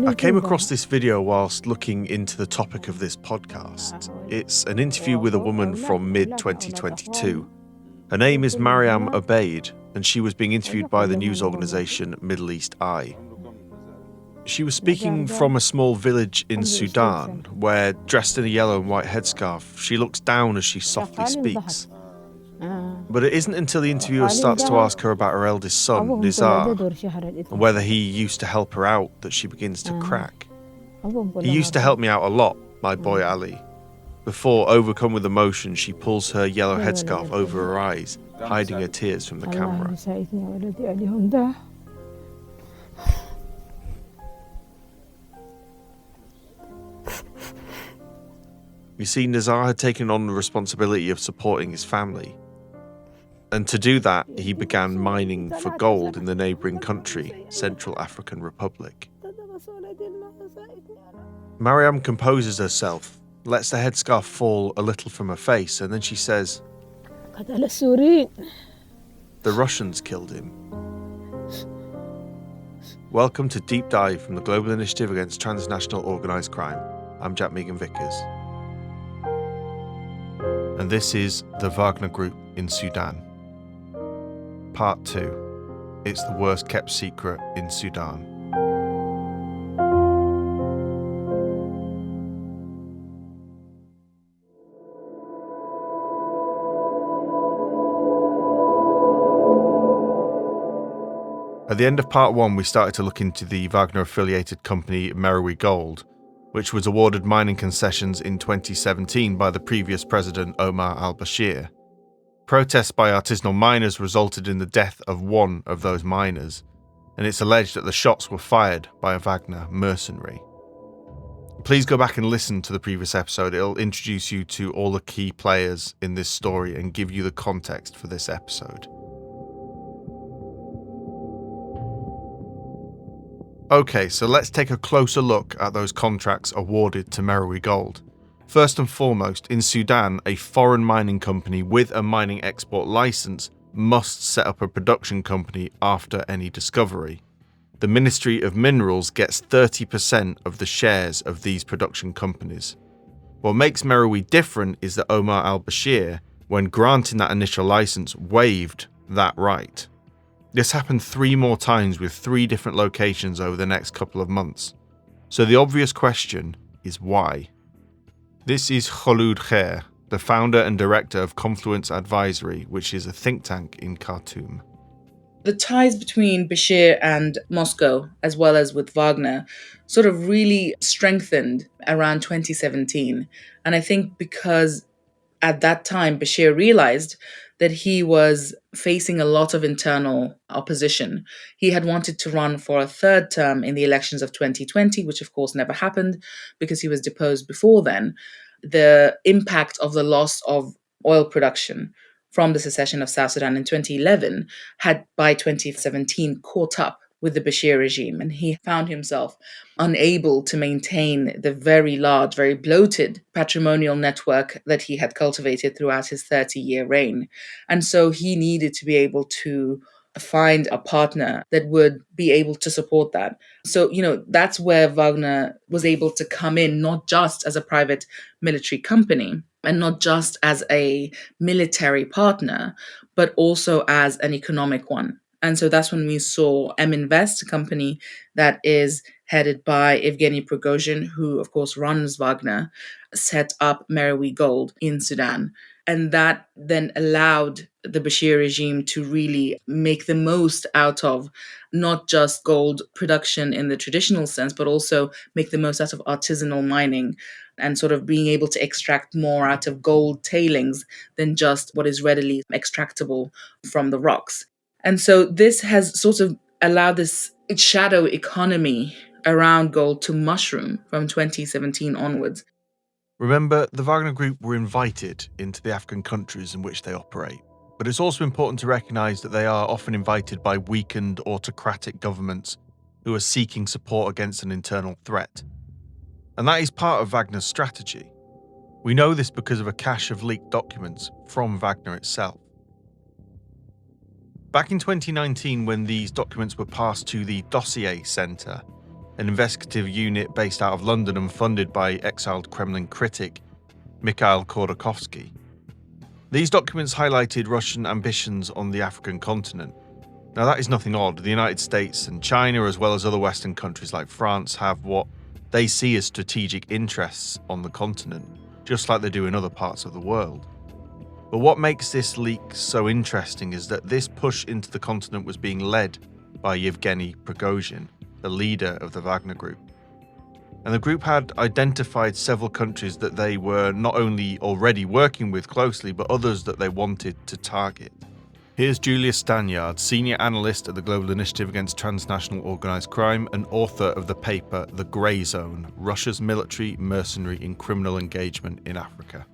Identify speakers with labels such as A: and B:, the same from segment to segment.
A: I came across this video whilst looking into the topic of this podcast. It's an interview with a woman from mid-2022. Her name is Mariam Obaid, and she was being interviewed by the news organisation Middle East Eye. She was speaking from a small village in Sudan, where, dressed in a yellow and white headscarf, she looks down as she softly speaks. But it isn't until the interviewer starts to ask her about her eldest son, Nizar, and whether he used to help her out, that she begins to crack. He used to help me out a lot, my boy Ali. Before, overcome with emotion, she pulls her yellow headscarf over her eyes, hiding her tears from the camera. You see, Nizar had taken on the responsibility of supporting his family. And to do that, he began mining for gold in the neighbouring country, Central African Republic. Mariam composes herself, lets the headscarf fall a little from her face, and then she says, "The Russians killed him." Welcome to Deep Dive from the Global Initiative Against Transnational Organised Crime. I'm Jack Megan-Vickers. And this is the Wagner Group in Sudan. Part 2. It's the worst kept secret in Sudan. At the end of part 1, we started to look into the Wagner-affiliated company Merowe Gold, which was awarded mining concessions in 2017 by the previous president Omar al-Bashir. Protests by artisanal miners resulted in the death of one of those miners, and it's alleged that the shots were fired by a Wagner mercenary. Please go back and listen to the previous episode. It'll introduce you to all the key players in this story and give you the context for this episode. Okay, so let's take a closer look at those contracts awarded to Merowe Gold. First and foremost, in Sudan, a foreign mining company with a mining export license must set up a production company after any discovery. The Ministry of Minerals gets 30% of the shares of these production companies. What makes Merowe different is that Omar al-Bashir, when granting that initial license, waived that right. This happened 3 more times with 3 different locations over the next couple of months. So the obvious question is why? This is Kholoud Khair, the founder and director of Confluence Advisory, which is a think tank in Khartoum.
B: The ties between Bashir and Moscow, as well as with Wagner, sort of really strengthened around 2017. And I think because at that time, Bashir realized that he was facing a lot of internal opposition. He had wanted to run for a 3rd term in the elections of 2020, which of course never happened because he was deposed before then. The impact of the loss of oil production from the secession of South Sudan in 2011 had by 2017 caught up with the Bashir regime, and he found himself unable to maintain the very large, very bloated patrimonial network that he had cultivated throughout his 30-year reign. And so he needed to be able to find a partner that would be able to support that. So, that's where Wagner was able to come in, not just as a private military company and not just as a military partner, but also as an economic one. And so that's when we saw M-Invest, a company that is headed by Evgeny Prigozhin, who, of course, runs Wagner, set up Merowe Gold in Sudan. And that then allowed the Bashir regime to really make the most out of not just gold production in the traditional sense, but also make the most out of artisanal mining and sort of being able to extract more out of gold tailings than just what is readily extractable from the rocks. And so this has sort of allowed this shadow economy around gold to mushroom from 2017 onwards.
A: Remember, the Wagner Group were invited into the African countries in which they operate. But it's also important to recognise that they are often invited by weakened autocratic governments who are seeking support against an internal threat. And that is part of Wagner's strategy. We know this because of a cache of leaked documents from Wagner itself. Back in 2019, when these documents were passed to the Dossier Centre, an investigative unit based out of London and funded by exiled Kremlin critic Mikhail Khodorkovsky, these documents highlighted Russian ambitions on the African continent. Now, that is nothing odd. The United States and China, as well as other Western countries like France, have what they see as strategic interests on the continent, just like they do in other parts of the world. But what makes this leak so interesting is that this push into the continent was being led by Yevgeny Prigozhin, the leader of the Wagner Group. And the group had identified several countries that they were not only already working with closely, but others that they wanted to target. Here's Julia Stanyard, senior analyst at the Global Initiative Against Transnational Organized Crime and author of the paper The Grey Zone: Russia's Military, Mercenary and Criminal Engagement in Africa.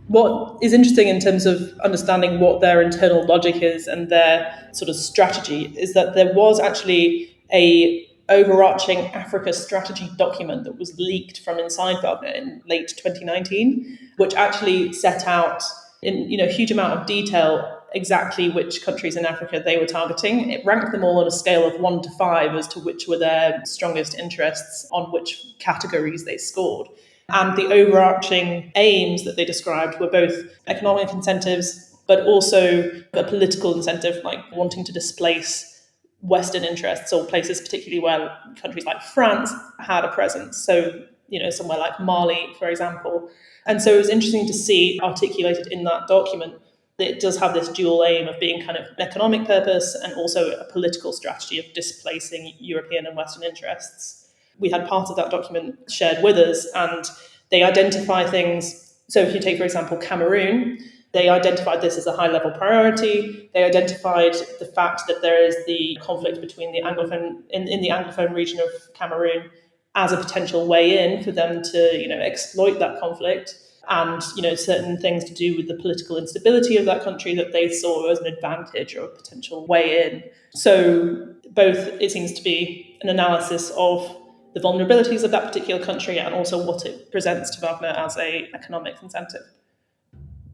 C: What is interesting in terms of understanding what their internal logic is and their sort of strategy is that there was actually a overarching Africa strategy document that was leaked from inside Wagner in late 2019, which actually set out in a huge amount of detail exactly which countries in Africa they were targeting. It ranked them all on a scale of 1 to 5 as to which were their strongest interests, on which categories they scored. And the overarching aims that they described were both economic incentives, but also a political incentive, like wanting to displace Western interests or places particularly where countries like France had a presence. So, somewhere like Mali, for example. And so it was interesting to see articulated in that document that it does have this dual aim of being kind of an economic purpose and also a political strategy of displacing European and Western interests. We had part of that document shared with us, and they identify things. So if you take, for example, Cameroon, they identified this as a high-level priority. They identified the fact that there is the conflict between the Anglophone in the Anglophone region of Cameroon as a potential way in for them to, exploit that conflict, and certain things to do with the political instability of that country that they saw as an advantage or a potential way in. So both, it seems to be an analysis of the vulnerabilities of that particular country and also what it presents to Wagner as an economic incentive.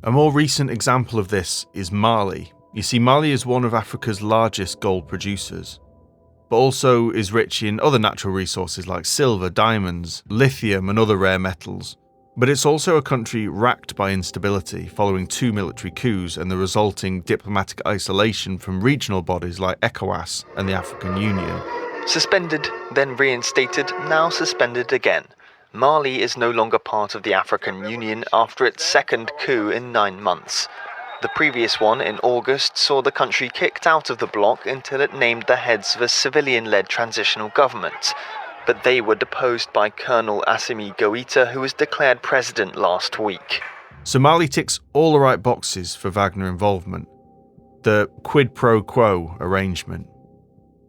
A: A more recent example of this is Mali. You see, Mali is one of Africa's largest gold producers, but also is rich in other natural resources like silver, diamonds, lithium and other rare metals. But it's also a country racked by instability following 2 military coups and the resulting diplomatic isolation from regional bodies like ECOWAS and the African Union.
D: Suspended, then reinstated, now suspended again. Mali is no longer part of the African Union after its second coup in 9 months. The previous one in August saw the country kicked out of the bloc until it named the heads of a civilian-led transitional government. But they were deposed by Colonel Assimi Goïta, who was declared president last week.
A: So Mali ticks all the right boxes for Wagner involvement. The quid pro quo arrangement.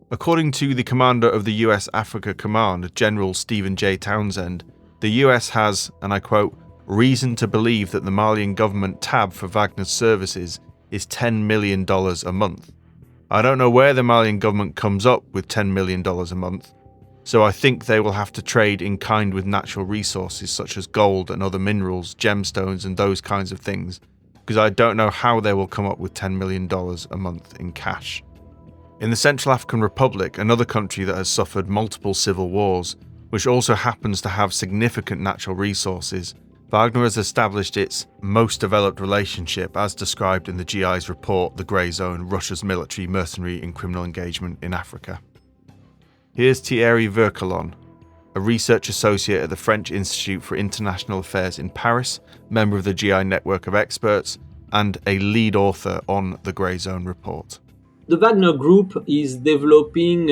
A: According to the commander of the US Africa Command, General Stephen J. Townsend, the US has, and I quote, reason to believe that the Malian government tab for Wagner's services is $10 million a month. I don't know where the Malian government comes up with $10 million a month, so I think they will have to trade in kind with natural resources such as gold and other minerals, gemstones and those kinds of things, because I don't know how they will come up with $10 million a month in cash. In the Central African Republic, another country that has suffered multiple civil wars, which also happens to have significant natural resources, Wagner has established its most developed relationship as described in the GI's report The Grey Zone: Russia's Military, Mercenary and Criminal Engagement in Africa. Here's Thierry Vercolon, a research associate at the French Institute for International Affairs in Paris, member of the GI network of experts, and a lead author on the Grey Zone report.
E: The Wagner Group is developing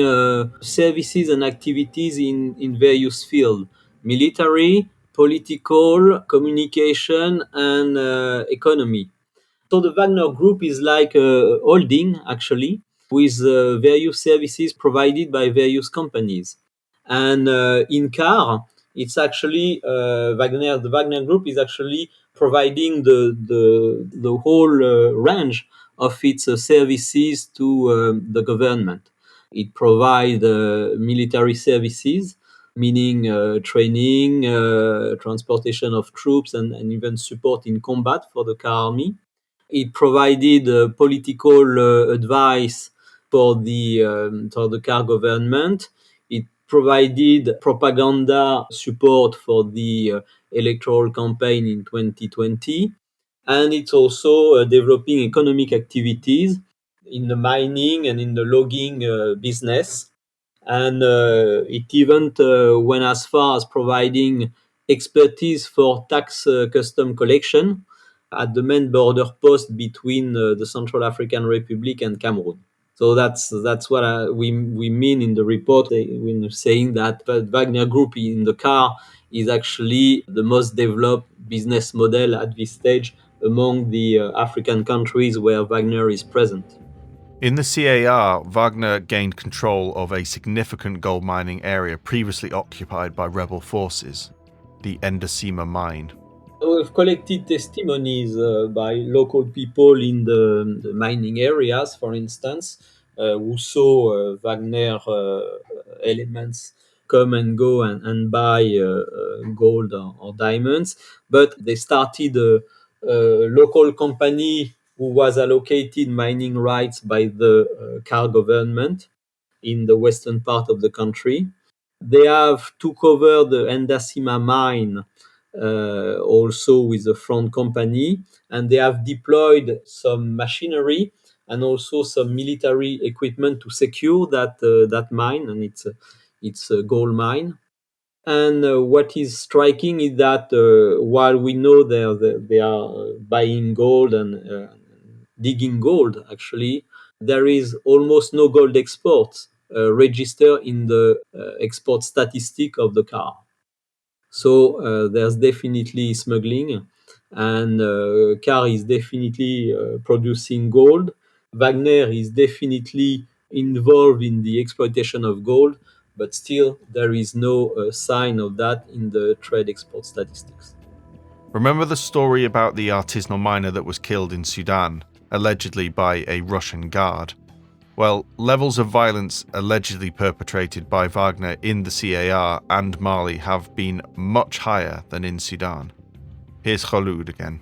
E: services and activities in various fields: military, political, communication, and economy. So the Wagner Group is like a holding, actually, with various services provided by various companies. And in car, it's actually Wagner. The Wagner Group is actually providing the whole range of its services to the government. It provides military services, meaning training, transportation of troops, and even support in combat for the car army. It provided political advice for the KAR government. It provided propaganda support for the electoral campaign in 2020. And it's also developing economic activities in the mining and in the logging business. And it even went as far as providing expertise for tax custom collection at the main border post between the Central African Republic and Cameroon. So that's what we mean in the report when saying that Wagner Group in the KAR is actually the most developed business model at this stage among the African countries where Wagner is present.
A: In the CAR, Wagner gained control of a significant gold mining area previously occupied by rebel forces, the Ndasima mine.
E: We've collected testimonies by local people in the mining areas, for instance, who saw Wagner elements come and go and buy gold or diamonds. But they started a local company who was allocated mining rights by the KAR government in the western part of the country. They have took over the Ndasima mine also with the front company, and they have deployed some machinery and also some military equipment to secure that mine, and it's a gold mine. And what is striking is that while we know they are buying gold and digging gold, actually, there is almost no gold exports registered in the export statistic of the KAR. So there's definitely smuggling, and KAR is definitely producing gold. Wagner is definitely involved in the exploitation of gold, but still there is no sign of that in the trade export statistics.
A: Remember the story about the artisanal miner that was killed in Sudan, allegedly by a Russian guard? Well, levels of violence allegedly perpetrated by Wagner in the CAR and Mali have been much higher than in Sudan. Here's Kholoud again.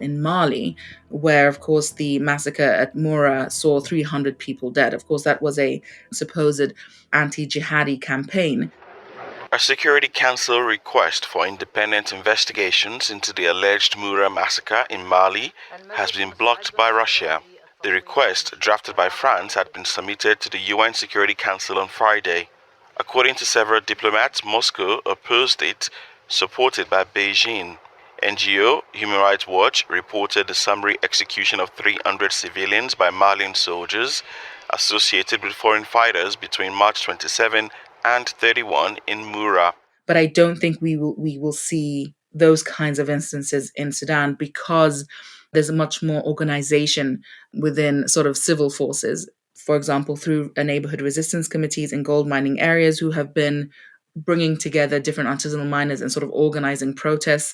B: In Mali, where, of course, the massacre at Moura saw 300 people dead. Of course, that was a supposed anti-jihadi campaign.
F: A Security Council request for independent investigations into the alleged Moura massacre in Mali has been blocked by Russia. The request, drafted by France, had been submitted to the UN Security Council on Friday. According to several diplomats, Moscow opposed it, supported by Beijing. NGO Human Rights Watch reported the summary execution of 300 civilians by Malian soldiers associated with foreign fighters between March 27 and 31 in Moura.
B: But I don't think we will see those kinds of instances in Sudan because there's much more organization within sort of civil forces. For example, through neighborhood resistance committees in gold mining areas who have been bringing together different artisanal miners and sort of organizing protests,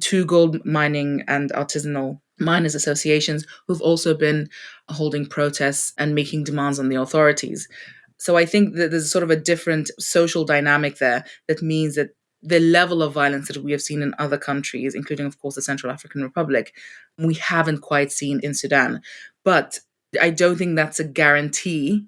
B: to gold mining and artisanal miners associations who've also been holding protests and making demands on the authorities. So I think that there's sort of a different social dynamic there that means that the level of violence that we have seen in other countries, including, of course, the Central African Republic, we haven't quite seen in Sudan. But I don't think that's a guarantee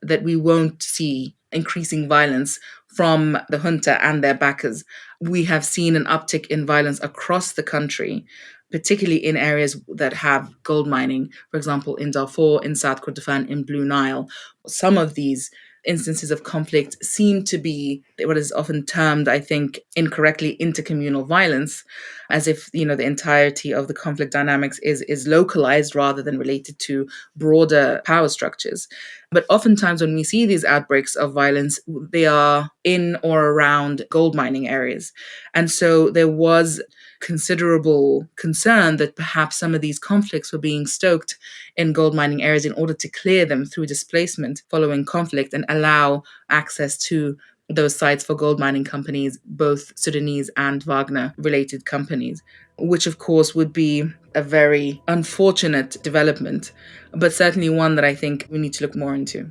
B: that we won't see increasing violence from the junta and their backers. We have seen an uptick in violence across the country, particularly in areas that have gold mining, for example, in Darfur, in South Kordofan, in Blue Nile. Some of these instances of conflict seem to be what is often termed, I think, incorrectly, intercommunal violence, as if, the entirety of the conflict dynamics is localized rather than related to broader power structures. But oftentimes when we see these outbreaks of violence, they are in or around gold mining areas. And so there was considerable concern that perhaps some of these conflicts were being stoked in gold mining areas in order to clear them through displacement following conflict and allow access to those sites for gold mining companies, both Sudanese and Wagner-related companies, which of course would be a very unfortunate development, but certainly one that I think we need to look more into.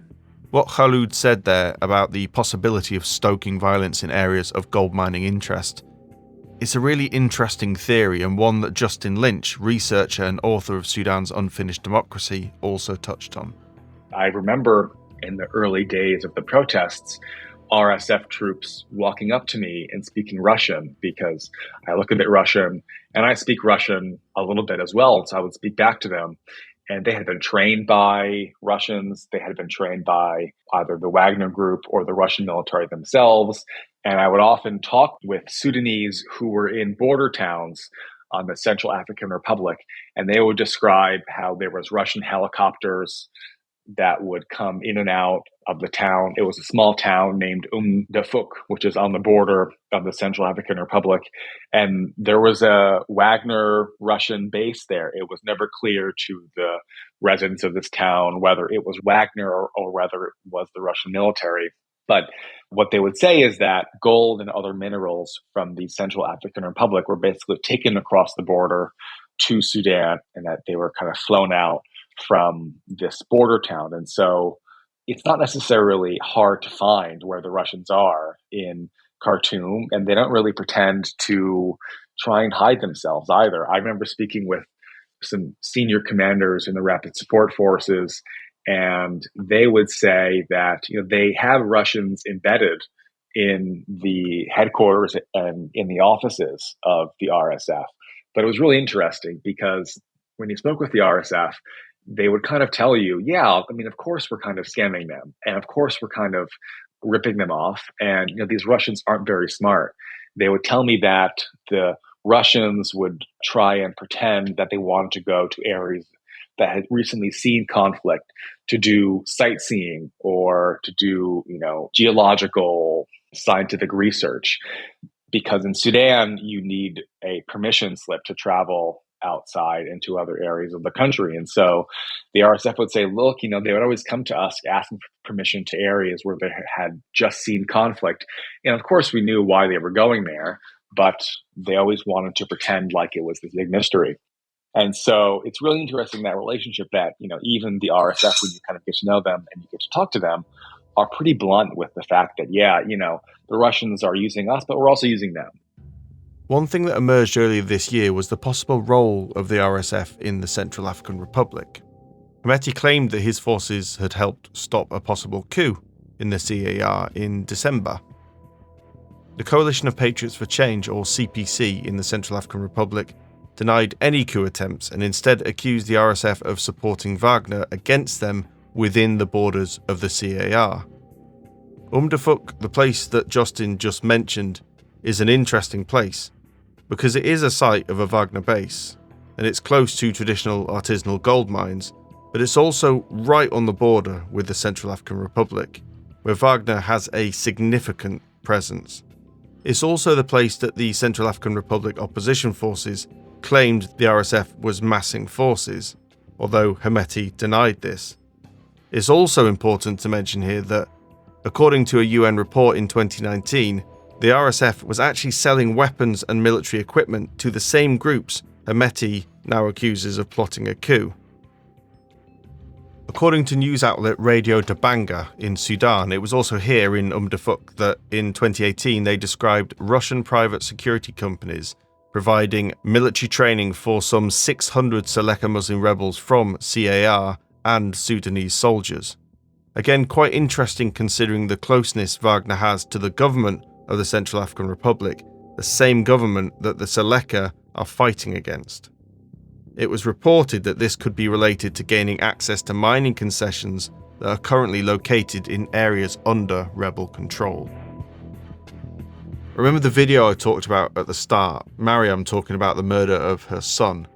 A: What Kholoud said there about the possibility of stoking violence in areas of gold mining interest, it's a really interesting theory and one that Justin Lynch, researcher and author of Sudan's Unfinished Democracy, also touched on.
G: I remember in the early days of the protests, RSF troops walking up to me and speaking Russian, because I look a bit Russian and I speak Russian a little bit as well. So I would speak back to them. And they had been trained by Russians. They had been trained by either the Wagner Group or the Russian military themselves. And I would often talk with Sudanese who were in border towns on the Central African Republic, and they would describe how there was Russian helicopters that would come in and out of the town. It was a small town named Dafuk, which is on the border of the Central African Republic. And there was a Wagner Russian base there. It was never clear to the residents of this town whether it was Wagner or whether it was the Russian military. But what they would say is that gold and other minerals from the Central African Republic were basically taken across the border to Sudan, and that they were kind of flown out from this border town. And so it's not necessarily hard to find where the Russians are in Khartoum, and they don't really pretend to try and hide themselves either. I remember speaking with some senior commanders in the Rapid Support Forces, and they would say that they have Russians embedded in the headquarters and in the offices of the RSF. But it was really interesting because when you spoke with the RSF, they would kind of tell you, yeah, I mean, of course we're kind of scamming them, and of course we're kind of ripping them off. And these Russians aren't very smart. They would tell me that the Russians would try and pretend that they wanted to go to areas that had recently seen conflict to do sightseeing or to do, geological scientific research. Because in Sudan, you need a permission slip to travel outside into other areas of the country. And so the RSF would say, look, they would always come to us asking for permission to areas where they had just seen conflict. And of course, we knew why they were going there, but they always wanted to pretend like it was this big mystery. And so it's really interesting, that relationship that, even the RSF, when you kind of get to know them and you get to talk to them, are pretty blunt with the fact that, the Russians are using us, but we're also using them.
A: One thing that emerged earlier this year was the possible role of the RSF in the Central African Republic. Hemeti claimed that his forces had helped stop a possible coup in the CAR in December. The Coalition of Patriots for Change, or CPC, in the Central African Republic denied any coup attempts and instead accused the RSF of supporting Wagner against them within the borders of the CAR. Dafuk, the place that Justin just mentioned, is an interesting place because it is a site of a Wagner base, and it's close to traditional artisanal gold mines, but it's also right on the border with the Central African Republic, where Wagner has a significant presence. It's also the place that the Central African Republic opposition forces claimed the RSF was massing forces, although Hemeti denied this. It's also important to mention here that, according to a UN report in 2019, the RSF was actually selling weapons and military equipment to the same groups Hemeti now accuses of plotting a coup. According to news outlet Radio Dabanga in Sudan, it was also here in Dafuk that in 2018 they described Russian private security companies providing military training for some 600 Seleka Muslim rebels from CAR and Sudanese soldiers. Again, quite interesting considering the closeness Wagner has to the government of the Central African Republic, the same government that the Seleka are fighting against. It was reported that this could be related to gaining access to mining concessions that are currently located in areas under rebel control. Remember the video I talked about at the start, Mariam talking about the murder of her son?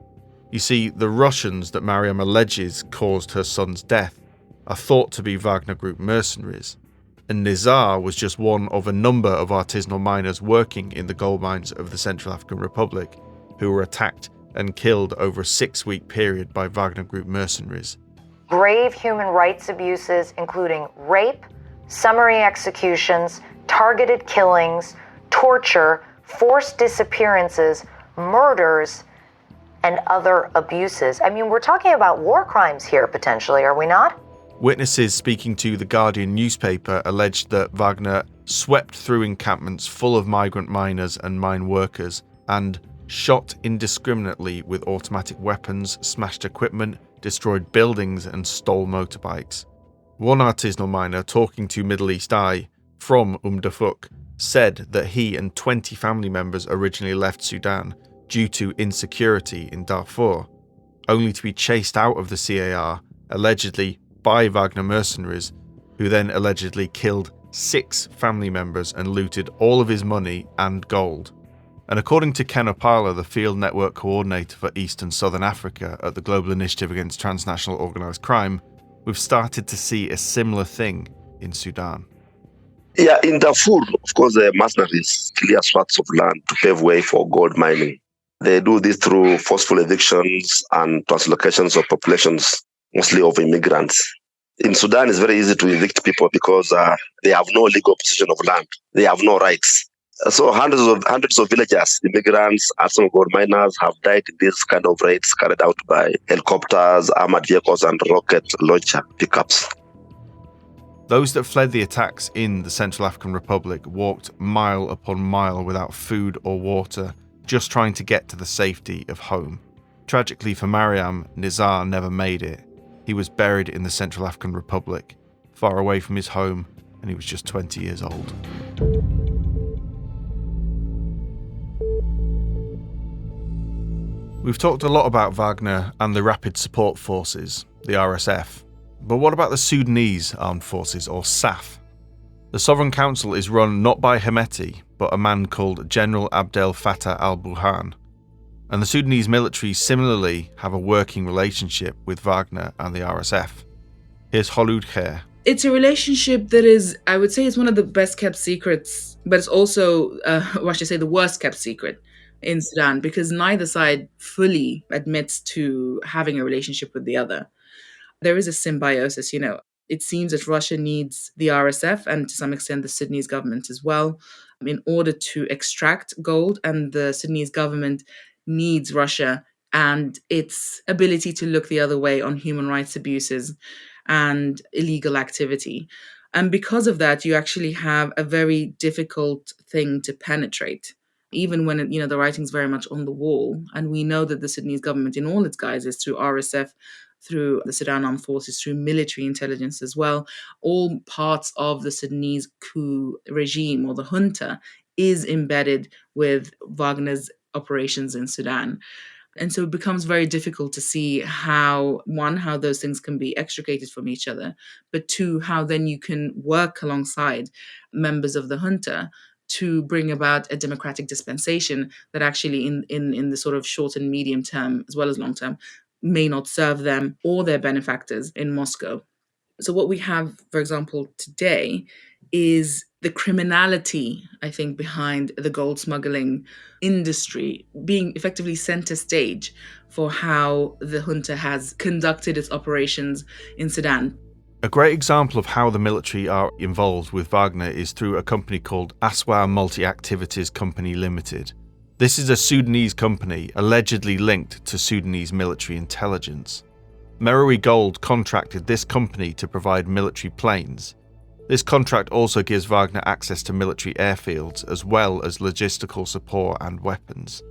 A: You see, the Russians that Mariam alleges caused her son's death are thought to be Wagner Group mercenaries, and Nizar was just one of a number of artisanal miners working in the gold mines of the Central African Republic who were attacked and killed over a 6-week period by Wagner Group mercenaries.
H: Grave human rights abuses, including rape, summary executions, targeted killings, torture, forced disappearances, murders, and other abuses. I mean, we're talking about war crimes here, potentially, are we not?
A: Witnesses speaking to the Guardian newspaper alleged that Wagner swept through encampments full of migrant miners and mine workers and shot indiscriminately with automatic weapons, smashed equipment, destroyed buildings and stole motorbikes. One artisanal miner talking to Middle East Eye from Darfur said that he and 20 family members originally left Sudan due to insecurity in Darfur, only to be chased out of the CAR, allegedly by Wagner mercenaries, who then allegedly killed 6 family members and looted all of his money and gold. And according to Ken Opala, the field network coordinator for East and Southern Africa at the Global Initiative Against Transnational Organized Crime, we've started to see a similar thing in Sudan.
I: Yeah, in Darfur, of course, the mercenaries clear swaths of land to pave way for gold mining. They do this through forceful evictions and translocations of populations, mostly of immigrants. In Sudan, it's very easy to evict people because they have no legal possession of land. They have no rights. So hundreds of villagers, immigrants, artisanal gold miners have died in these kind of raids carried out by helicopters, armored vehicles, and rocket launcher pickups.
A: Those that fled the attacks in the Central African Republic walked mile upon mile without food or water, just trying to get to the safety of home. Tragically for Mariam, Nizar never made it. He was buried in the Central African Republic, far away from his home, and he was just 20 years old. We've talked a lot about Wagner and the Rapid Support Forces, the RSF. But what about the Sudanese Armed Forces, or SAF? The Sovereign Council is run not by Hemeti, but a man called General Abdel Fattah al-Burhan. And the Sudanese military similarly have a working relationship with Wagner and the RSF. Here's Kholoud Khair.
B: It's a relationship that is, I would say, it's one of the best kept secrets, but it's also, the worst kept secret in Sudan, because neither side fully admits to having a relationship with the other. There is a symbiosis, It seems that Russia needs the RSF and to some extent the Sudanese government as well in order to extract gold, and the Sudanese government needs Russia and its ability to look the other way on human rights abuses and illegal activity. And because of that, you actually have a very difficult thing to penetrate, even when the writing's very much on the wall. And we know that the Sudanese government in all its guises, through RSF, through the Sudan Armed Forces, through military intelligence as well, all parts of the Sudanese coup regime or the junta is embedded with Wagner's operations in Sudan. And so it becomes very difficult to see how those things can be extricated from each other, but two, how then you can work alongside members of the junta to bring about a democratic dispensation that actually in the sort of short and medium term, as well as long term, may not serve them or their benefactors in Moscow. So what we have, for example, today is the criminality, I think, behind the gold smuggling industry being effectively center stage for how the junta has conducted its operations in Sudan.
A: A great example of how the military are involved with Wagner is through a company called Aswar Multi-Activities Company Limited. This is a Sudanese company allegedly linked to Sudanese military intelligence. Merowe Gold contracted this company to provide military planes. This contract also gives Wagner access to military airfields as well as logistical support and weapons.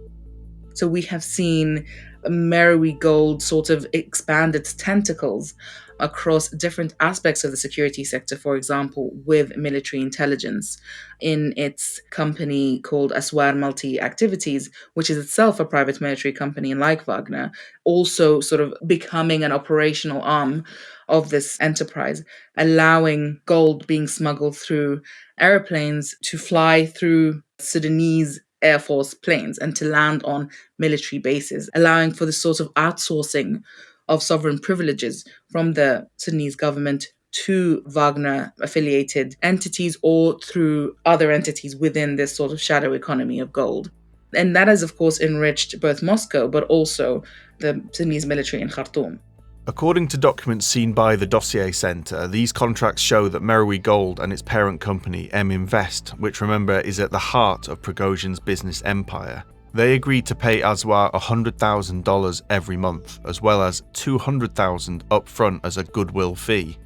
B: So we have seen Merowe Gold sort of expand its tentacles across different aspects of the security sector, for example, with military intelligence in its company called Aswar Multi-Activities, which is itself a private military company like Wagner, also sort of becoming an operational arm of this enterprise, allowing gold being smuggled through airplanes to fly through Sudanese Air Force planes and to land on military bases, allowing for the sort of outsourcing of sovereign privileges from the Sudanese government to Wagner-affiliated entities or through other entities within this sort of shadow economy of gold. And that has, of course, enriched both Moscow, but also the Sudanese military in Khartoum.
A: According to documents seen by the Dossier Centre, these contracts show that Merowe Gold and its parent company, M-Invest, which remember is at the heart of Prigozhin's business empire, they agreed to pay Aswar $100,000 every month, as well as $200,000 upfront as a goodwill fee.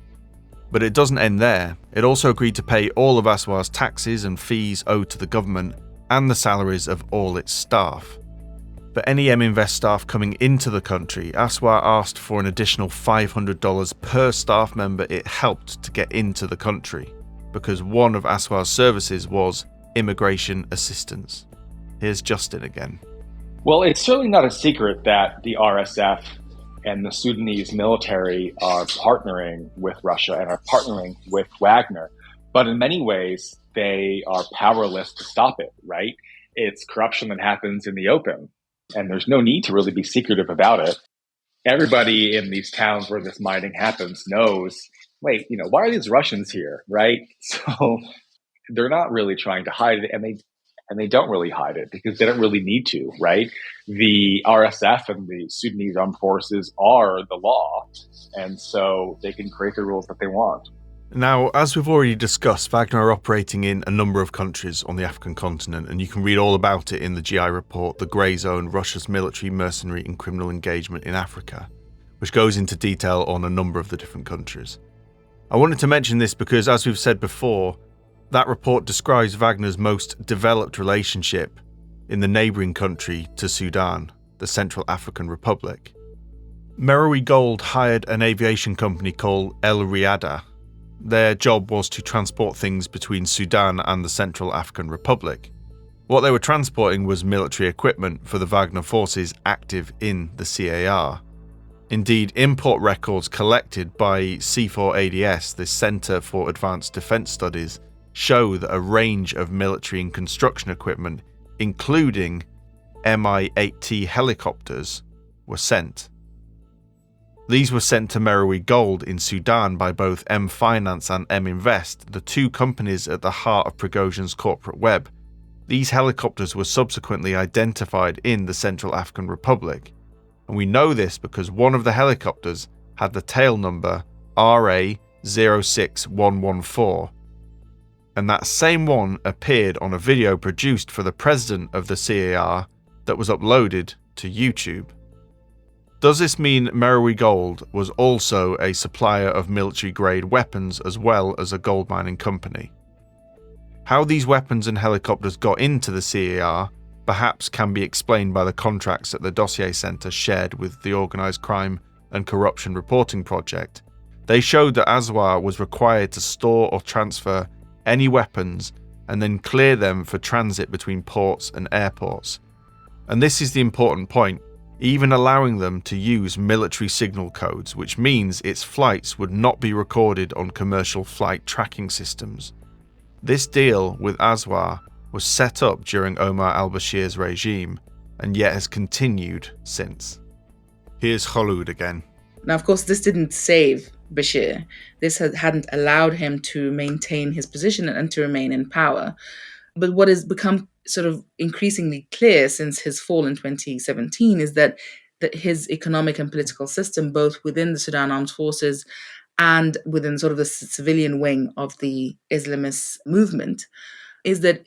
A: But it doesn't end there. It also agreed to pay all of Aswar's taxes and fees owed to the government and the salaries of all its staff. For any Invest staff coming into the country, Aswar asked for an additional $500 per staff member it helped to get into the country, because one of Aswar's services was immigration assistance. Here's Justin again.
G: Well, it's certainly not a secret that the RSF and the Sudanese military are partnering with Russia and are partnering with Wagner. But in many ways, they are powerless to stop it, right? It's corruption that happens in the open, and there's no need to really be secretive about it. Everybody in these towns where this mining happens knows, wait, why are these Russians here, right? So they're not really trying to hide it, and they don't really hide it because they don't really need to, right? The RSF and the Sudanese armed forces are the law, and so they can create the rules that they want.
A: Now, as we've already discussed, Wagner are operating in a number of countries on the African continent, and you can read all about it in the GI report, The Grey Zone, Russia's Military, Mercenary and Criminal Engagement in Africa, which goes into detail on a number of the different countries. I wanted to mention this because, as we've said before, that report describes Wagner's most developed relationship in the neighbouring country to Sudan, the Central African Republic. Merowe Gold hired an aviation company called El Riada. Their job was to transport things between Sudan and the Central African Republic. What they were transporting was military equipment for the Wagner forces active in the CAR. Indeed, import records collected by C4ADS, the Centre for Advanced Defence Studies, show that a range of military and construction equipment, including Mi-8T helicopters, were sent. These were sent to Merowe Gold in Sudan by both M Finance and M Invest, the two companies at the heart of Prigozhin's corporate web. These helicopters were subsequently identified in the Central African Republic, and we know this because one of the helicopters had the tail number RA06114, and that same one appeared on a video produced for the president of the CAR that was uploaded to YouTube. Does this mean Merowe Gold was also a supplier of military-grade weapons as well as a gold mining company? How these weapons and helicopters got into the CAR perhaps can be explained by the contracts that the Dossier Centre shared with the Organised Crime and Corruption Reporting Project. They showed that Aswar was required to store or transfer any weapons and then clear them for transit between ports and airports. And this is the important point, even allowing them to use military signal codes, which means its flights would not be recorded on commercial flight tracking systems. This deal with Aswar was set up during Omar al-Bashir's regime, and yet has continued since. Here's Kholoud again.
B: Now, of course, this didn't save Bashir. This hadn't allowed him to maintain his position and to remain in power. But what has become sort of increasingly clear since his fall in 2017 is that his economic and political system, both within the Sudan Armed Forces and within sort of the civilian wing of the Islamist movement, is that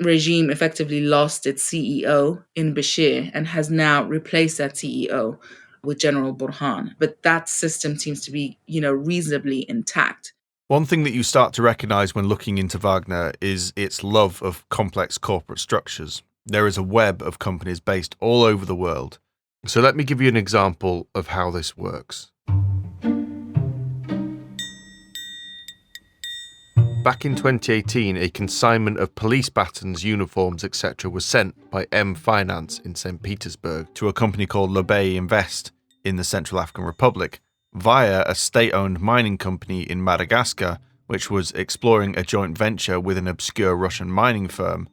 B: regime effectively lost its CEO in Bashir and has now replaced that CEO with General Burhan. But that system seems to be, reasonably intact.
A: One thing that you start to recognise when looking into Wagner is its love of complex corporate structures. There is a web of companies based all over the world. So let me give you an example of how this works. Back in 2018, a consignment of police batons, uniforms, etc. was sent by M Finance in St. Petersburg to a company called Lobey Invest in the Central African Republic via a state-owned mining company in Madagascar, which was exploring a joint venture with an obscure Russian mining firm.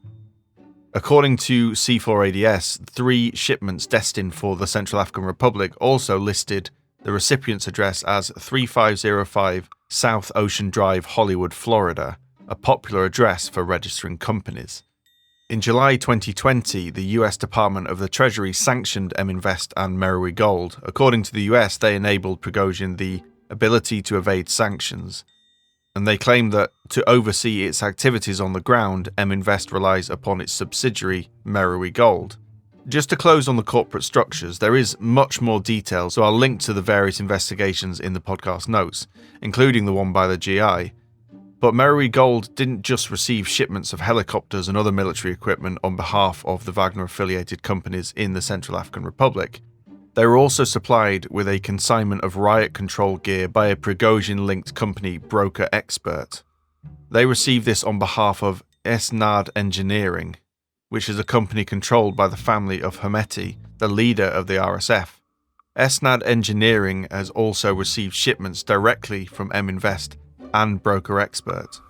A: According to C4ADS, 3 shipments destined for the Central African Republic also listed the recipient's address as 3505 South Ocean Drive, Hollywood, Florida, a popular address for registering companies. In July 2020, the US Department of the Treasury sanctioned M Invest and Merowe Gold. According to the US, they enabled Prigozhin the ability to evade sanctions, and they claim that to oversee its activities on the ground, M Invest relies upon its subsidiary, Merowe Gold. Just to close on the corporate structures, there is much more detail, so I'll link to the various investigations in the podcast notes, including the one by the GI. But Merowe Gold didn't just receive shipments of helicopters and other military equipment on behalf of the Wagner-affiliated companies in the Central African Republic. They were also supplied with a consignment of riot control gear by a Prigozhin-linked company, Broker Expert. They received this on behalf of Stanyard Engineering, which is a company controlled by the family of Hemeti, the leader of the RSF. Stanyard Engineering has also received shipments directly from M-Invest and Broker Expert.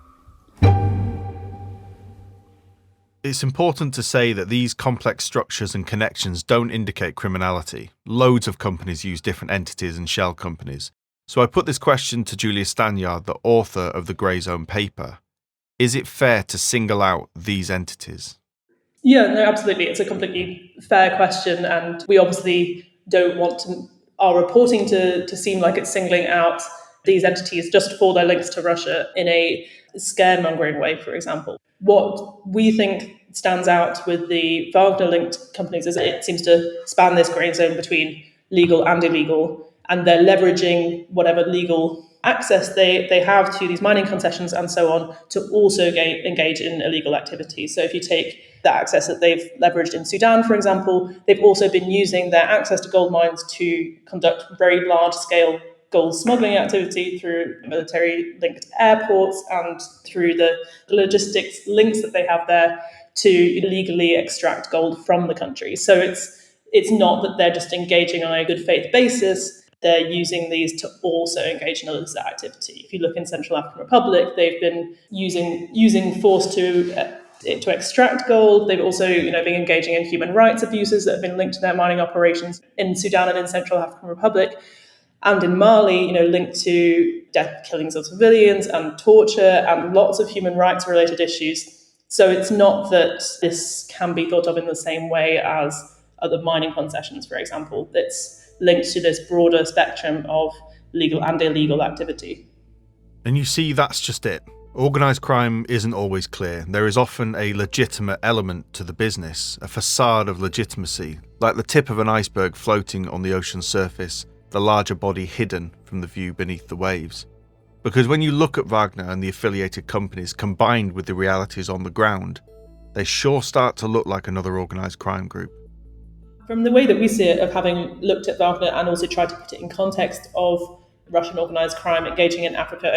A: It's important to say that these complex structures and connections don't indicate criminality. Loads of companies use different entities and shell companies. So I put this question to Julia Stanyard, the author of the Grey Zone paper. Is it fair to single out these entities?
C: Yeah, no, absolutely. It's a completely fair question, and we obviously don't want our reporting to seem like it's singling out these entities just for their links to Russia in a scaremongering way, for example. What we think stands out with the Wagner-linked companies is it seems to span this grey zone between legal and illegal, and they're leveraging whatever legal access they have to these mining concessions and so on to also engage in illegal activities. So if you take the access that they've leveraged in Sudan, for example, they've also been using their access to gold mines to conduct very large-scale gold smuggling activity through military-linked airports and through the logistics links that they have there to illegally extract gold from the country. So it's not that they're just engaging on a good faith basis. They're using these to also engage in illicit activity. If you look in Central African Republic, they've been using force to extract gold. They've also been engaging in human rights abuses that have been linked to their mining operations in Sudan and in Central African Republic. And in Mali, linked to death killings of civilians and torture and lots of human rights related issues. So it's not that this can be thought of in the same way as other mining concessions, for example. It's linked to this broader spectrum of legal and illegal activity.
A: And you see, that's just it. Organised crime isn't always clear. There is often a legitimate element to the business, a facade of legitimacy, like the tip of an iceberg floating on the ocean surface, the larger body hidden from the view beneath the waves. Because when you look at Wagner and the affiliated companies combined with the realities on the ground, they sure start to look like another organised crime group.
C: From the way that we see it, of having looked at Wagner and also tried to put it in context of Russian organised crime engaging in Africa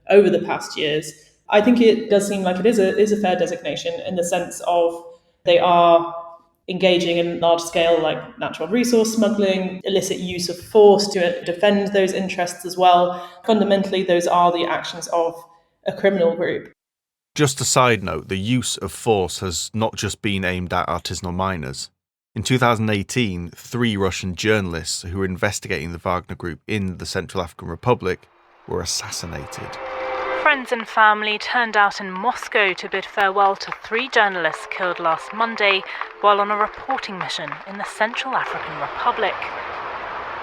C: over the past years, I think it does seem like it is a fair designation in the sense of they are engaging in large-scale like natural resource smuggling, illicit use of force to defend those interests as well. Fundamentally, those are the actions of a criminal group.
A: Just a side note, the use of force has not just been aimed at artisanal miners. In 2018, 3 Russian journalists who were investigating the Wagner Group in the Central African Republic were assassinated.
J: Friends and family turned out in Moscow to bid farewell to 3 journalists killed last Monday while on a reporting mission in the Central African Republic.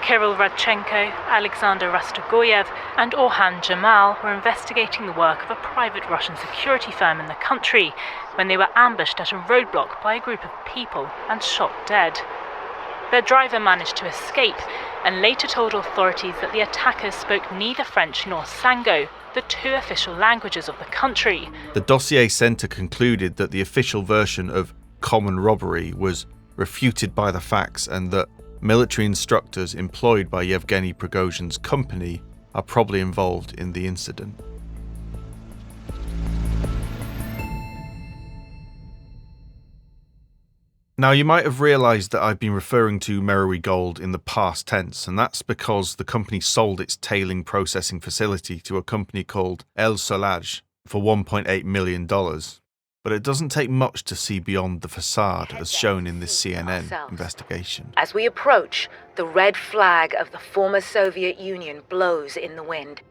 J: Kirill Radchenko, Alexander Rastogoyev, and Orhan Jamal were investigating the work of a private Russian security firm in the country when they were ambushed at a roadblock by a group of people and shot dead. Their driver managed to escape and later told authorities that the attackers spoke neither French nor Sango, the 2 official languages of the country.
A: The Dossier Centre concluded that the official version of common robbery was refuted by the facts and that military instructors employed by Yevgeny Prigozhin's company are probably involved in the incident. Now, you might have realised that I've been referring to Merowe Gold in the past tense, and that's because the company sold its tailing processing facility to a company called El Salaj for $1.8 million. But it doesn't take much to see beyond the facade as shown in this CNN investigation.
H: As we approach, the red flag of the former Soviet Union blows in the wind.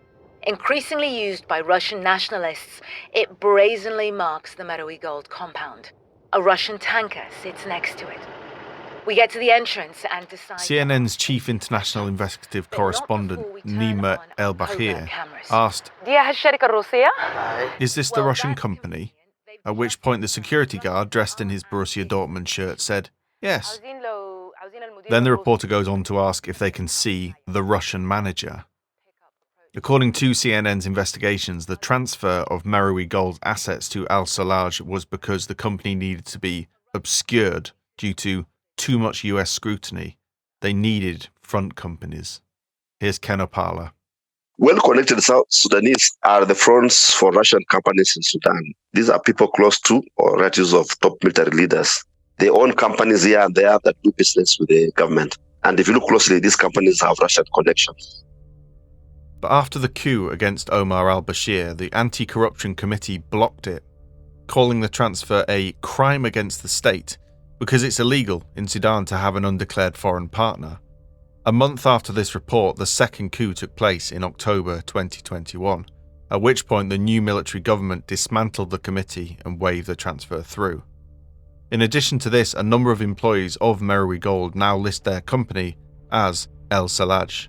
H: Increasingly used by Russian nationalists, it brazenly marks the Merowe Gold compound. A Russian tanker sits next to it. We get to the entrance and decide...
A: CNN's chief international investigative correspondent, Nima El-Bahir, asked, "Is this the Russian company?" At which point the security guard, dressed in his Borussia Dortmund shirt, said, "Yes." Then the reporter goes on to ask if they can see the Russian manager. According to CNN's investigations, the transfer of Merowe Gold's assets to Al Salaj was because the company needed to be obscured due to too much US scrutiny. They needed front companies. Here's Ken Opala.
I: Well-connected South Sudanese are the fronts for Russian companies in Sudan. These are people close to or relatives of top military leaders. They own companies here and there that do business with the government. And if you look closely, these companies have Russian connections.
A: But after the coup against Omar al-Bashir, the Anti-Corruption Committee blocked it, calling the transfer a crime against the state because it's illegal in Sudan to have an undeclared foreign partner. A month after this report, the second coup took place in October 2021, at which point the new military government dismantled the committee and waved the transfer through. In addition to this, a number of employees of Merowe Gold now list their company as El Salaj.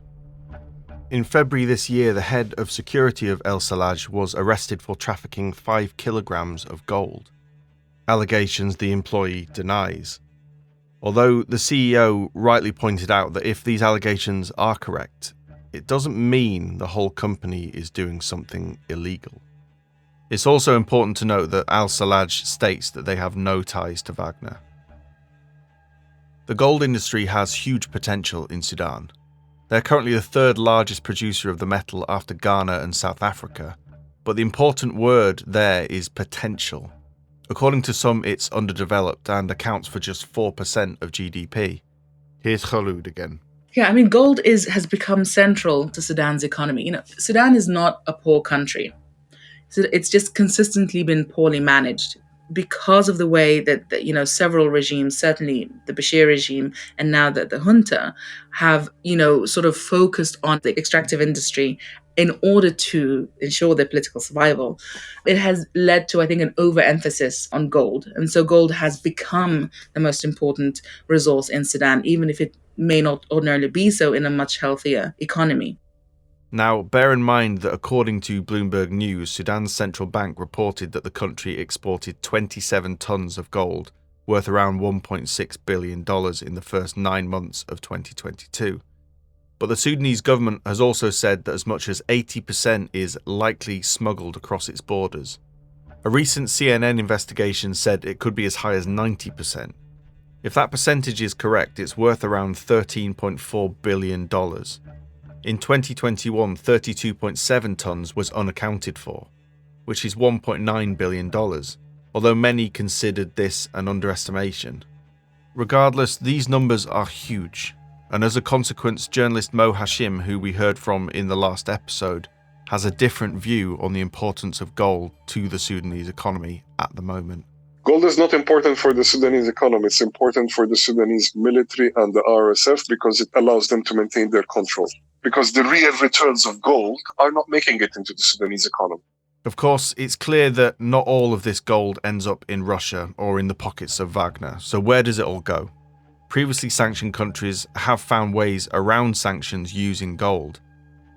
A: In February this year, the head of security of El Salaj was arrested for trafficking 5 kilograms of gold. Allegations the employee denies. Although the CEO rightly pointed out that if these allegations are correct, it doesn't mean the whole company is doing something illegal. It's also important to note that Al Salaj states that they have no ties to Wagner. The gold industry has huge potential in Sudan. They're currently the third largest producer of the metal after Ghana and South Africa, but the important word there is potential. According to some, it's underdeveloped and accounts for just 4% of GDP. Here's Khaloud again.
B: Yeah, I mean, gold has become central to Sudan's economy. Sudan is not a poor country. So it's just consistently been poorly managed because of the way that several regimes, certainly the Bashir regime and now the junta, have sort of focused on the extractive industry in order to ensure their political survival. It has led to, I think, an overemphasis on gold. And so gold has become the most important resource in Sudan, even if it may not ordinarily be so in a much healthier economy.
A: Now, bear in mind that according to Bloomberg News, Sudan's central bank reported that the country exported 27 tons of gold, worth around $1.6 billion in the first 9 months of 2022. But the Sudanese government has also said that as much as 80% is likely smuggled across its borders. A recent CNN investigation said it could be as high as 90%. If that percentage is correct, it's worth around $13.4 billion. In 2021, 32.7 tons was unaccounted for, which is $1.9 billion, although many considered this an underestimation. Regardless, these numbers are huge. And as a consequence, journalist Mo Hashim, who we heard from in the last episode, has a different view on the importance of gold to the Sudanese economy at the moment.
K: Gold is not important for the Sudanese economy. It's important for the Sudanese military and the RSF because it allows them to maintain their control. Because the real returns of gold are not making it into the Sudanese economy.
A: Of course, it's clear that not all of this gold ends up in Russia or in the pockets of Wagner. So where does it all go? Previously sanctioned countries have found ways around sanctions using gold.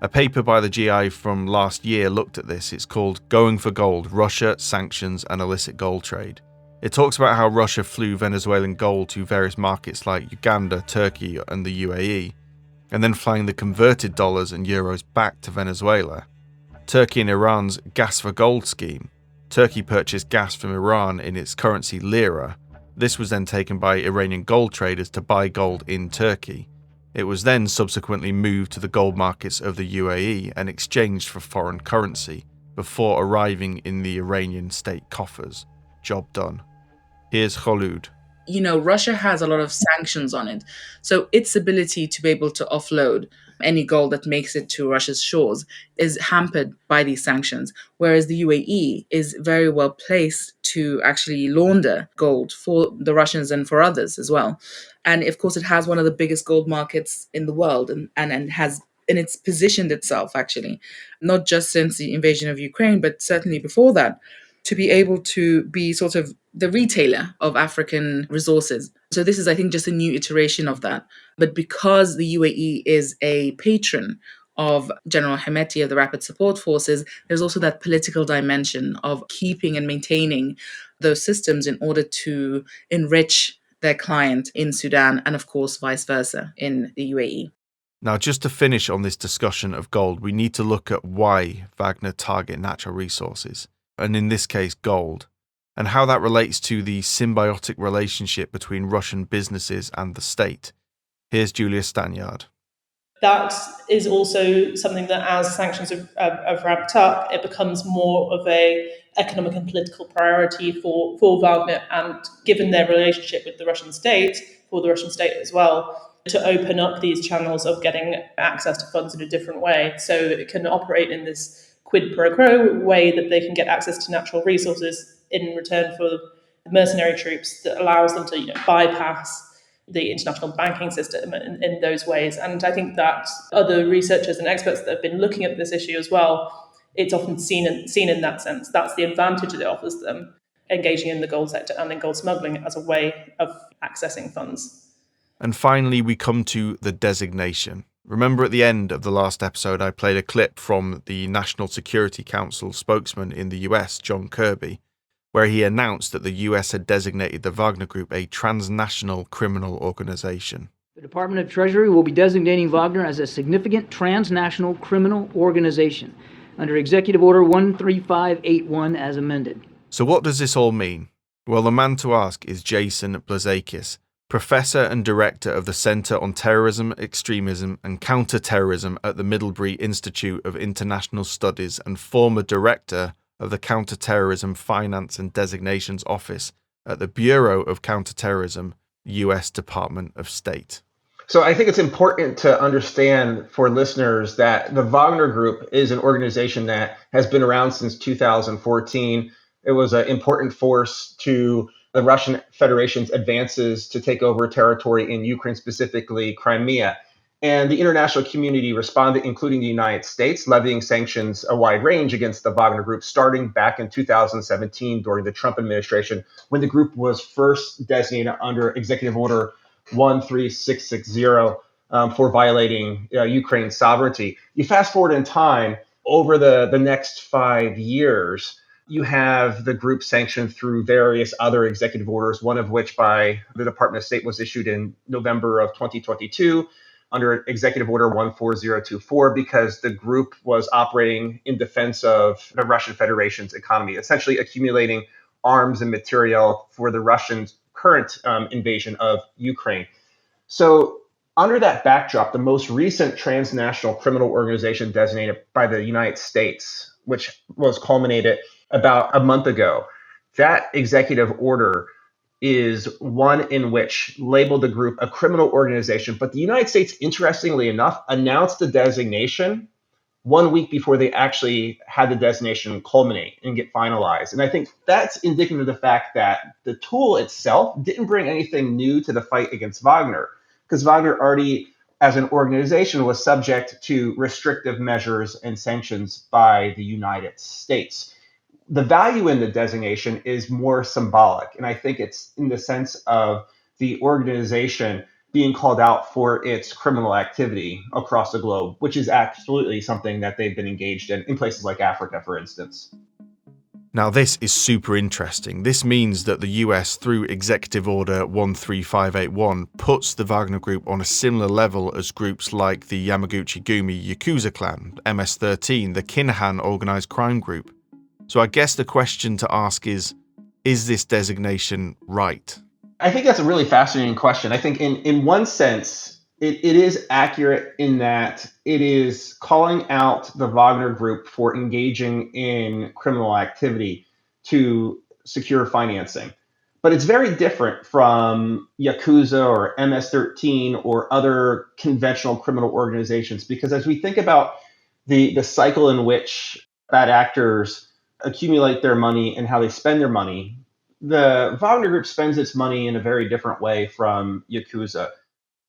A: A paper by the GI from last year looked at this. It's called Going for Gold, Russia, Sanctions and Illicit Gold Trade. It talks about how Russia flew Venezuelan gold to various markets like Uganda, Turkey and the UAE, and then flying the converted dollars and euros back to Venezuela. Turkey and Iran's gas for gold scheme. Turkey purchased gas from Iran in its currency lira. This was then taken by Iranian gold traders to buy gold in Turkey. It was then subsequently moved to the gold markets of the UAE and exchanged for foreign currency before arriving in the Iranian state coffers. Job done. Here's Khaloud.
B: Russia has a lot of sanctions on it. So its ability to be able to offload any gold that makes it to Russia's shores is hampered by these sanctions, whereas the UAE is very well placed to actually launder gold for the Russians and for others as well. And of course, it has one of the biggest gold markets in the world and has and it's positioned itself actually, not just since the invasion of Ukraine, but certainly before that, to be able to be sort of the retailer of African resources. So this is, I think, just a new iteration of that. But because the UAE is a patron of General Hemeti of the Rapid Support Forces, there's also that political dimension of keeping and maintaining those systems in order to enrich their client in Sudan and, of course, vice versa in the UAE.
A: Now, just to finish on this discussion of gold, we need to look at why Wagner target natural resources, and in this case, gold, and how that relates to the symbiotic relationship between Russian businesses and the state. Here's Julia Stanyard.
C: That is also something that as sanctions have ramped up, it becomes more of a economic and political priority for Wagner, and given their relationship with the Russian state, for the Russian state as well, to open up these channels of getting access to funds in a different way. So it can operate in this quid pro quo way that they can get access to natural resources in return for mercenary troops that allows them to bypass the international banking system in those ways. And I think that other researchers and experts that have been looking at this issue as well, it's often seen in that sense. That's the advantage that it offers them, engaging in the gold sector and in gold smuggling as a way of accessing funds.
A: And finally, we come to the designation. Remember at the end of the last episode, I played a clip from the National Security Council spokesman in the US, John Kirby, where he announced that the US had designated the Wagner Group a Transnational Criminal Organization.
L: The Department of Treasury will be designating Wagner as a significant transnational criminal organization under Executive Order 13581 as amended.
A: So what does this all mean? Well, the man to ask is Jason Blazakis, Professor and Director of the Centre on Terrorism, Extremism and Counter-Terrorism at the Middlebury Institute of International Studies and former Director of the Counter-Terrorism Finance and Designations Office at the Bureau of Counterterrorism, U.S. Department of State.
M: So I think it's important to understand for listeners that the Wagner Group is an organization that has been around since 2014. It was an important force to the Russian Federation's advances to take over territory in Ukraine, specifically Crimea. And the international community responded, including the United States, levying sanctions a wide range against the Wagner Group, starting back in 2017 during the Trump administration, when the group was first designated under Executive Order 13660 for violating Ukraine's sovereignty. You fast forward in time, over the next 5 years, you have the group sanctioned through various other executive orders, one of which by the Department of State was issued in November of 2022 under Executive Order 14024, because the group was operating in defense of the Russian Federation's economy, essentially accumulating arms and material for the Russian current invasion of Ukraine. So under that backdrop, the most recent transnational criminal organization designated by the United States, which was culminated about a month ago, that executive order is one in which labeled the group a criminal organization. But the United States, interestingly enough, announced the designation 1 week before they actually had the designation culminate and get finalized. And I think that's indicative of the fact that the tool itself didn't bring anything new to the fight against Wagner, because Wagner already, as an organization, was subject to restrictive measures and sanctions by the United States. The value in the designation is more symbolic, and I think it's in the sense of the organization being called out for its criminal activity across the globe, which is absolutely something that they've been engaged in places like Africa, for instance.
A: Now, this is super interesting. This means that the US, through Executive Order 13581, puts the Wagner Group on a similar level as groups like the Yamaguchi-Gumi Yakuza clan, MS-13, the Kinahan organized crime group. So I guess the question to ask is this designation right?
M: I think that's a really fascinating question. I think in one sense, it is accurate in that it is calling out the Wagner Group for engaging in criminal activity to secure financing. But it's very different from Yakuza or MS-13 or other conventional criminal organizations, because as we think about the cycle in which bad actors accumulate their money and how they spend their money, the Wagner Group spends its money in a very different way from Yakuza.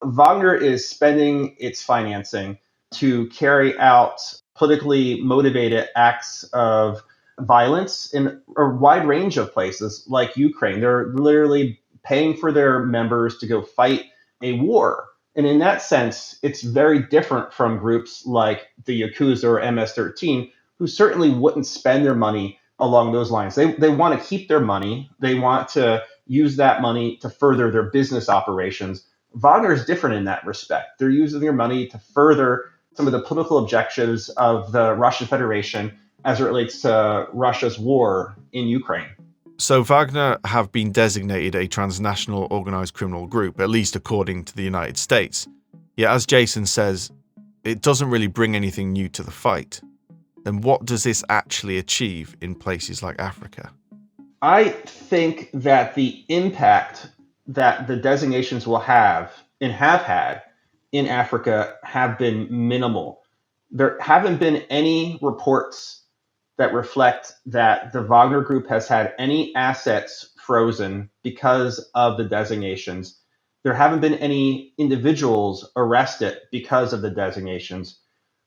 M: Wagner is spending its financing to carry out politically motivated acts of violence in a wide range of places like Ukraine. They're literally paying for their members to go fight a war. And in that sense, it's very different from groups like the Yakuza or MS-13, who certainly wouldn't spend their money along those lines. They want to keep their money. They want to use that money to further their business operations. Wagner is different in that respect. They're using their money to further some of the political objectives of the Russian Federation as it relates to Russia's war in Ukraine.
A: So Wagner have been designated a transnational organized criminal group, at least according to the United States. Yet, as Jason says, it doesn't really bring anything new to the fight. Then what does this actually achieve in places like Africa?
M: I think that the impact that the designations will have and have had in Africa have been minimal. There haven't been any reports that reflect that the Wagner Group has had any assets frozen because of the designations. There haven't been any individuals arrested because of the designations.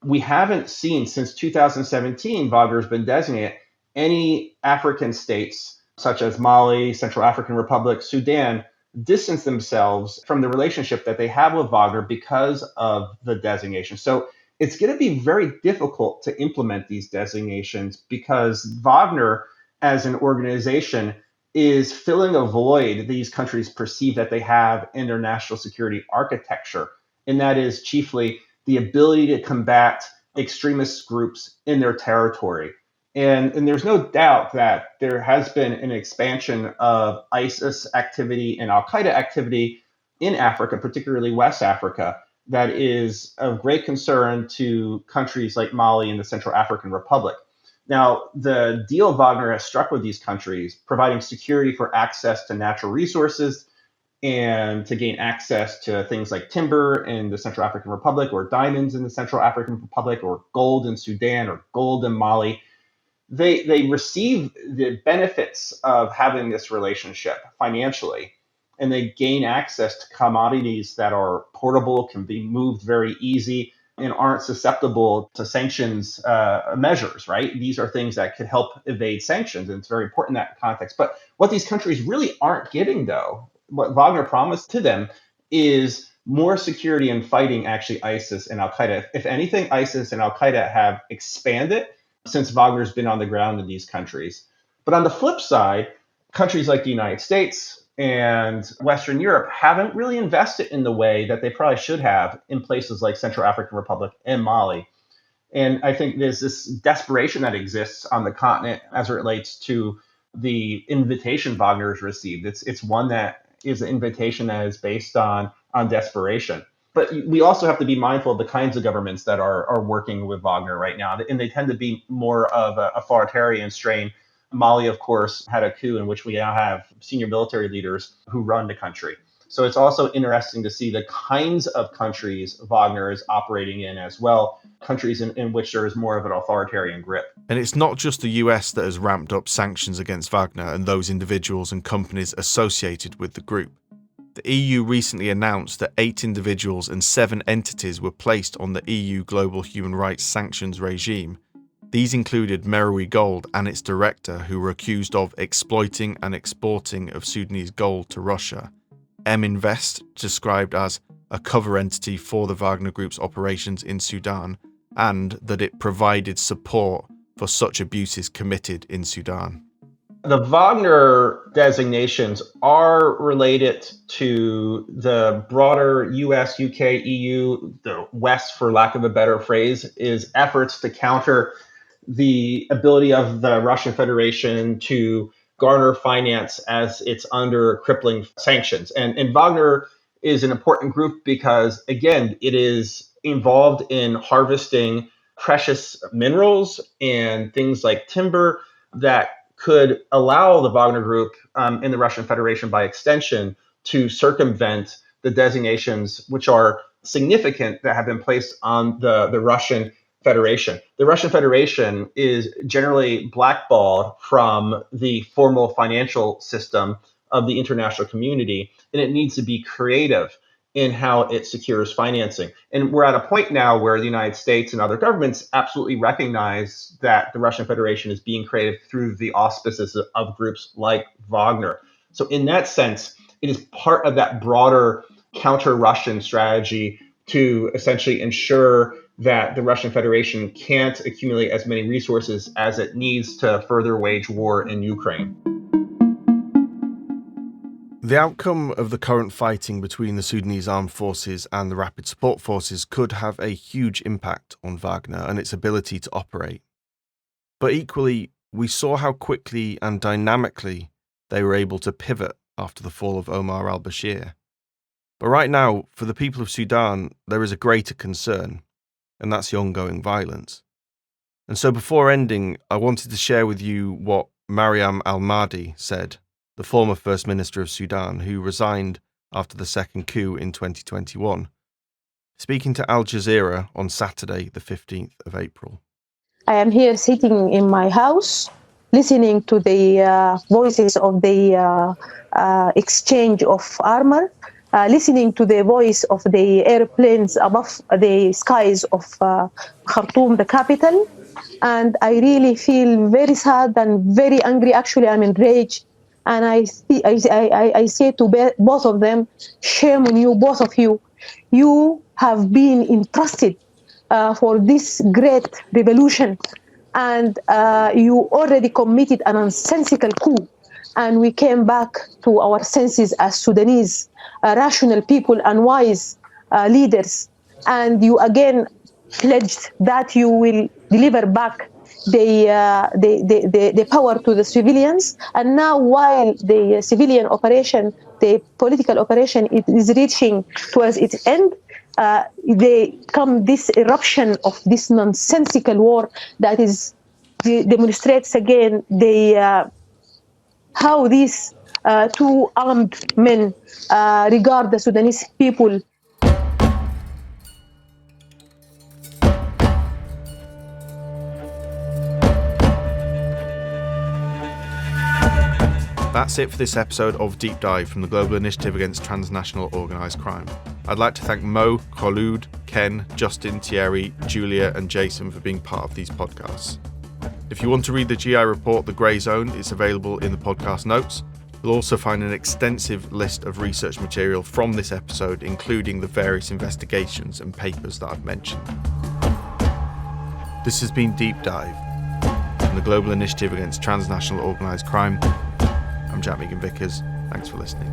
M: We haven't seen since 2017, Wagner's been designated, any African states such as Mali, Central African Republic, Sudan, distance themselves from the relationship that they have with Wagner because of the designation. So it's going to be very difficult to implement these designations because Wagner, as an organization, is filling a void these countries perceive that they have in their national security architecture. And that is chiefly the ability to combat extremist groups in their territory. And there's no doubt that there has been an expansion of ISIS activity and Al-Qaeda activity in Africa, particularly West Africa, that is of great concern to countries like Mali and the Central African Republic. Now, the deal Wagner has struck with these countries, providing security for access to natural resources and to gain access to things like timber in the Central African Republic or diamonds in the Central African Republic or gold in Sudan or gold in Mali. They receive the benefits of having this relationship financially, and they gain access to commodities that are portable, can be moved very easy, and aren't susceptible to sanctions measures, right? These are things that could help evade sanctions, and it's very important in that context. But what these countries really aren't getting, though, what Wagner promised to them is more security in fighting actually ISIS and Al-Qaeda. If anything, ISIS and Al-Qaeda have expanded since Wagner's been on the ground in these countries. But on the flip side, countries like the United States and Western Europe haven't really invested in the way that they probably should have in places like Central African Republic and Mali. And I think there's this desperation that exists on the continent as it relates to the invitation Wagner has received. It's one that is an invitation that is based on desperation. But we also have to be mindful of the kinds of governments that are working with Wagner right now. And they tend to be more of an authoritarian strain. Mali, of course, had a coup in which we now have senior military leaders who run the country. So it's also interesting to see the kinds of countries Wagner is operating in as well, countries in which there is more of an authoritarian grip.
A: And it's not just the US that has ramped up sanctions against Wagner and those individuals and companies associated with the group. The EU recently announced that 8 individuals and 7 entities were placed on the EU global human rights sanctions regime. These included Merowe Gold and its director, who were accused of exploiting and exporting of Sudanese gold to Russia. M-Invest, described as a cover entity for the Wagner Group's operations in Sudan, and that it provided support for such abuses committed in Sudan.
M: The Wagner designations are related to the broader US, UK, EU, the West, for lack of a better phrase, is efforts to counter the ability of the Russian Federation to garner finance as it's under crippling sanctions. And Wagner is an important group because, again, it is involved in harvesting precious minerals and things like timber that could allow the Wagner Group and the Russian Federation, by extension, to circumvent the designations which are significant that have been placed on the Russian Federation. The Russian Federation is generally blackballed from the formal financial system of the international community, and it needs to be creative in how it secures financing. And we're at a point now where the United States and other governments absolutely recognize that the Russian Federation is being created through the auspices of groups like Wagner. So in that sense, it is part of that broader counter-Russian strategy to essentially ensure that the Russian Federation can't accumulate as many resources as it needs to further wage war in Ukraine.
A: The outcome of the current fighting between the Sudanese armed forces and the rapid support forces could have a huge impact on Wagner and its ability to operate. But equally, we saw how quickly and dynamically they were able to pivot after the fall of Omar al-Bashir. But right now, for the people of Sudan, there is a greater concern, and that's the ongoing violence. And so before ending, I wanted to share with you what Mariam al-Mahdi said, the former First Minister of Sudan, who resigned after the second coup in 2021, speaking to Al Jazeera on Saturday, the 15th of April.
N: I am here sitting in my house, listening to the voices of the exchange of armor, listening to the voice of the airplanes above the skies of Khartoum, the capital. And I really feel very sad and very angry. Actually, I'm enraged. And I say to both of them, shame on you, both of you. You have been entrusted for this great revolution, and you already committed an nonsensical coup. And we came back to our senses as Sudanese, rational people and wise leaders. And you again pledged that you will deliver back the power to the civilians. And now, while the civilian operation, the political operation, it is reaching towards its end, they come this eruption of this nonsensical war that is demonstrates again how these two armed men regard the Sudanese people.
A: That's it for this episode of Deep Dive from the Global Initiative Against Transnational Organised Crime. I'd like to thank Mo, Kholoud, Ken, Justin, Thierry, Julia and Jason for being part of these podcasts. If you want to read the GI report, The Grey Zone, it's available in the podcast notes. You'll also find an extensive list of research material from this episode, including the various investigations and papers that I've mentioned. This has been Deep Dive from the Global Initiative Against Transnational Organised Crime. I'm Jack Megan Vickers. Thanks for listening.